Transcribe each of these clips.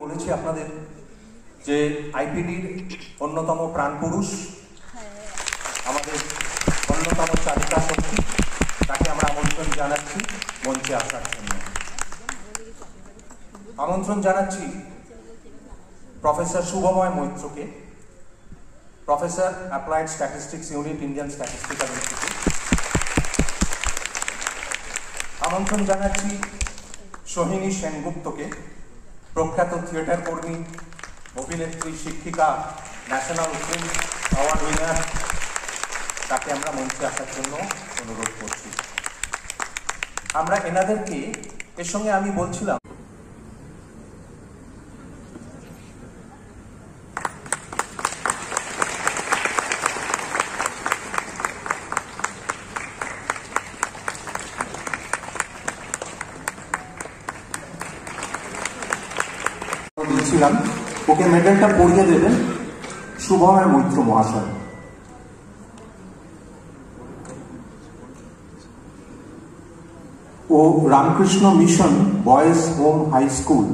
বলেছি আপনাদের যে আইপিডির অন্যতম প্রাণপুরুষ, আমাদের অন্যতম চালিকা শক্তি, তাকে আমরা আমন্ত্রণ জানাচ্ছি মঞ্চে আসার জন্য। আমন্ত্রণ জানাচ্ছি প্রফেসর শুভময় মৈত্রকে, professor applied statistics unit, Indian statistical institute. আমন্ত্রণ জানাচ্ছি সোহিনী সেনগুপ্তকে, প্রখ্যাত থিয়েটার কর্মী, অভিনেত্রী, শিক্ষিকা, ন্যাশনাল ফিল্ম অ্যাওয়ার্ড উইনার, তাকে আমরা মঞ্চে আসার জন্য অনুরোধ করছি। আমরা এনাদেরকে, এর সঙ্গে আমি বলছিলাম ওকে মেডেলটা পরিয়ে দেবেন শুভময় মৈত্র মহাশয়। ও Ramakrishna mission boys home high school,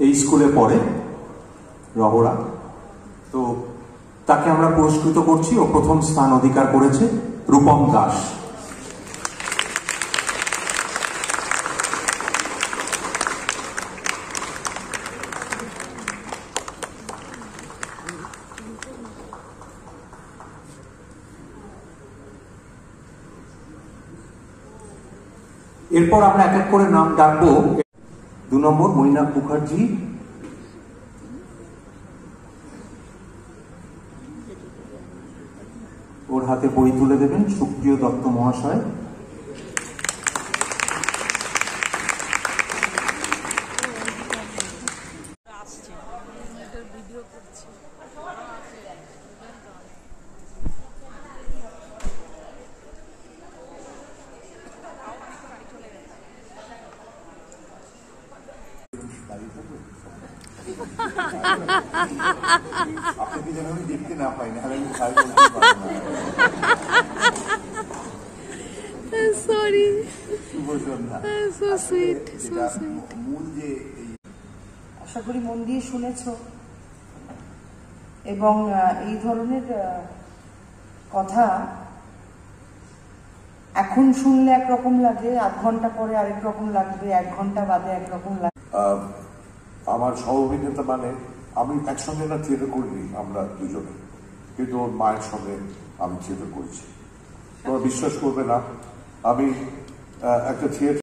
এই স্কুলে পড়ে রহরা। তো তাকে আমরা পুরস্কৃত করছি। ও প্রথম স্থান অধিকার করেছে। রূপম দাস। এরপর আমরা এক এক করে নাম ডাকবো। 2 নম্বর মৈনাক মুখার্জি, ওর হাতে বই তুলে দেবেন সুপ্রিয় দত্ত মহাশয়। আপনাকে যেন আমি দেখতে না পাই না, আমি সরি। শুভ সন্ধ্যা। মূল যে আশা করি মন দিয়ে শুনেছ, এবং এই ধরনের কথা এখন শুনলে একরকম লাগে, আধ ঘন্টা পরে আরেক রকম লাগবে, 1 ঘন্টা বাদে একরকম লাগবে। আমার সহ-অভিনেতা মানে আমি একসঙ্গে না থিয়েটার করিনি, আমরা দুজনে, কিন্তু ওর মায়ের সঙ্গে আমি থিয়েটার করেছি। তোমরা বিশ্বাস করবে না, আমি একটা থিয়েটার